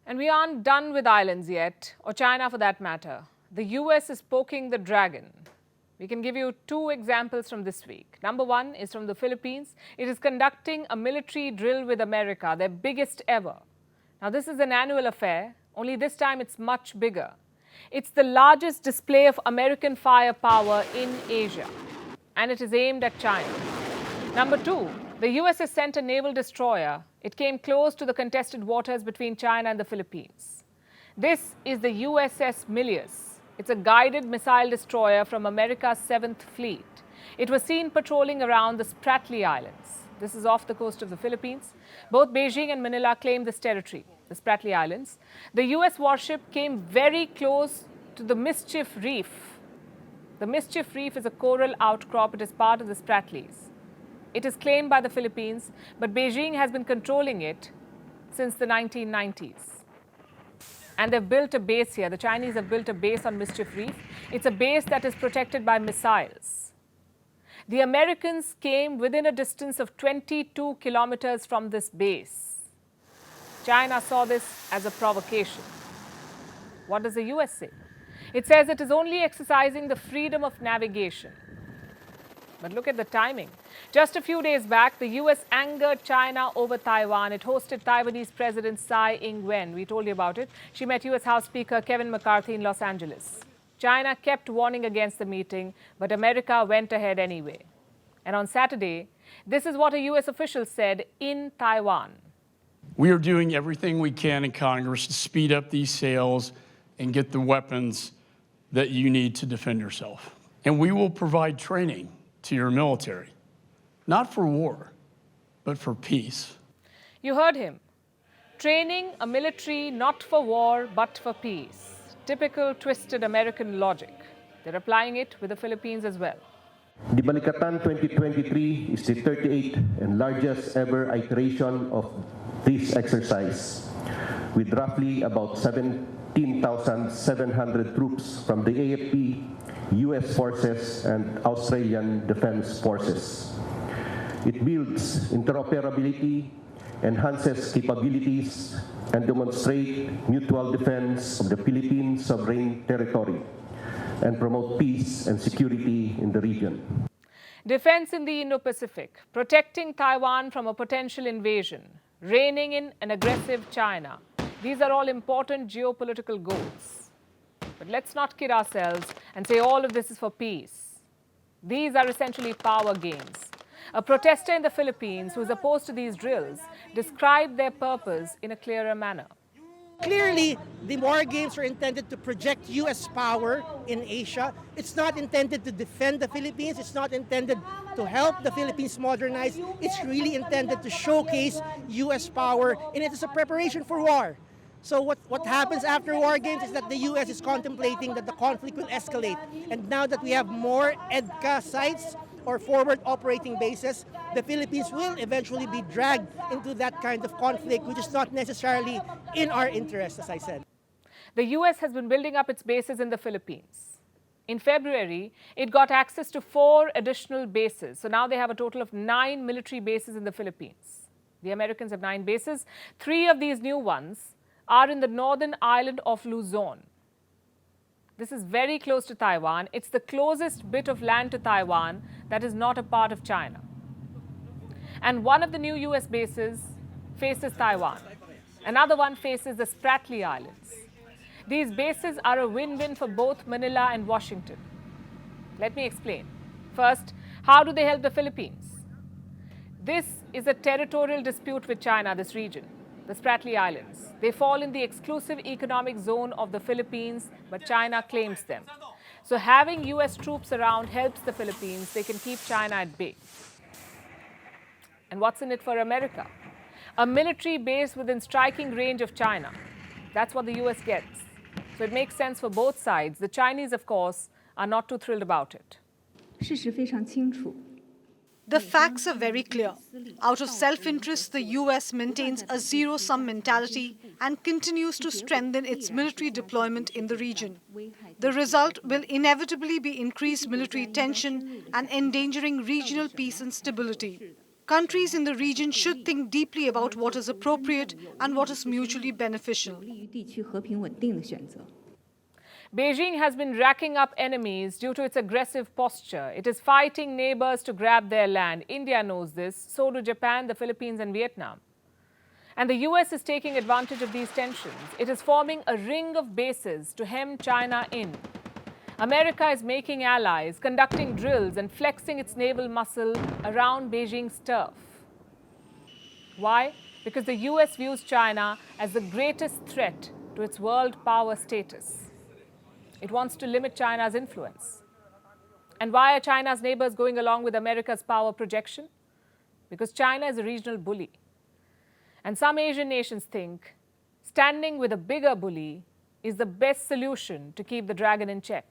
And we aren't done with islands yet, or China for that matter. The US is poking the dragon. We can give you two examples from this week. Number one is from the Philippines. It is conducting a military drill with America, their biggest ever. Now, this is an annual affair, only this time it's much bigger. It's the largest display of American firepower in Asia, and it is aimed at China. Number two, the US has sent a naval destroyer. It came close to the contested waters between China and the Philippines. This is the USS Milius. It's a guided missile destroyer from America's 7th Fleet. It was seen patrolling around the Spratly Islands. This is off the coast of the Philippines. Both Beijing and Manila claim this territory, the Spratly Islands. The US warship came very close to the Mischief Reef. The Mischief Reef is a coral outcrop. It is part of the Spratlys. It is claimed by the Philippines, but Beijing has been controlling it since the 1990s. And they've built a base here. The Chinese have built a base on Mischief Reef. It's a base that is protected by missiles. The Americans came within a distance of 22 kilometers from this base. China saw this as a provocation. What does the US say? It says it is only exercising the freedom of navigation. But look at the timing. Just a few days back, the US angered China over Taiwan. It hosted Taiwanese President Tsai Ing-wen. We told you about it. She met US House Speaker Kevin McCarthy in Los Angeles. China kept warning against the meeting, but America went ahead anyway. And on Saturday, this is what a US official said in Taiwan. We are doing everything we can in Congress to speed up these sales and get the weapons that you need to defend yourself. And we will provide training to your military, not for war, but for peace. You heard him. Training a military not for war, but for peace. Typical twisted American logic. They're applying it with the Philippines as well. The Balikatan 2023 is the 38th and largest ever iteration of this exercise, with roughly about 17,700 troops from the AFP, US forces, and Australian Defence Forces. It builds interoperability, enhances capabilities, and demonstrates mutual defense of the Philippine sovereign territory, and promote peace and security in the region. Defense in the Indo-Pacific, protecting Taiwan from a potential invasion, reining in an aggressive China. These are all important geopolitical goals. But let's not kid ourselves and say all of this is for peace. These are essentially power games. A protester in the Philippines who is opposed to these drills described their purpose in a clearer manner. Clearly, the war games are intended to project U.S. power in Asia. It's not intended to defend the Philippines. It's not intended to help the Philippines modernize. It's really intended to showcase U.S. power, and it is a preparation for war. So what happens after war games is that the U.S. is contemplating that the conflict will escalate. And now that we have more EDCA sites or forward operating bases, the Philippines will eventually be dragged into that kind of conflict, which is not necessarily in our interest, as I said. The US has been building up its bases in the Philippines. In February, it got access to 4 additional bases. So now they have a total of 9 military bases in the Philippines. The Americans have 9 bases. 3 of these new ones are in the northern island of Luzon. This is very close to Taiwan. It's the closest bit of land to Taiwan that is not a part of China. And one of the new US bases faces Taiwan. Another one faces the Spratly Islands. These bases are a win-win for both Manila and Washington. Let me explain. First, how do they help the Philippines? This is a territorial dispute with China, this region. The Spratly Islands. They fall in the exclusive economic zone of the Philippines, but China claims them. So having US troops around helps the Philippines. They can keep China at bay. And what's in it for America? A military base within striking range of China. That's what the US gets. So it makes sense for both sides. The Chinese, of course, are not too thrilled about it. 事实非常清楚。 The facts are very clear. Out of self-interest, the US maintains a zero-sum mentality and continues to strengthen its military deployment in the region. The result will inevitably be increased military tension and endangering regional peace and stability. countries in the region should think deeply about what is appropriate and what is mutually beneficial. 利于地区和平稳定的选择。 Beijing has been racking up enemies due to its aggressive posture. It is fighting neighbors to grab their land. India knows this. So do Japan, the Philippines, and Vietnam. And the US is taking advantage of these tensions. It is forming a ring of bases to hem China in. America is making allies, conducting drills, and flexing its naval muscle around Beijing's turf. Why? Because the US views China as the greatest threat to its world power status. It wants to limit China's influence. And why are China's neighbors going along with America's power projection? Because China is a regional bully. And some Asian nations think standing with a bigger bully is the best solution to keep the dragon in check.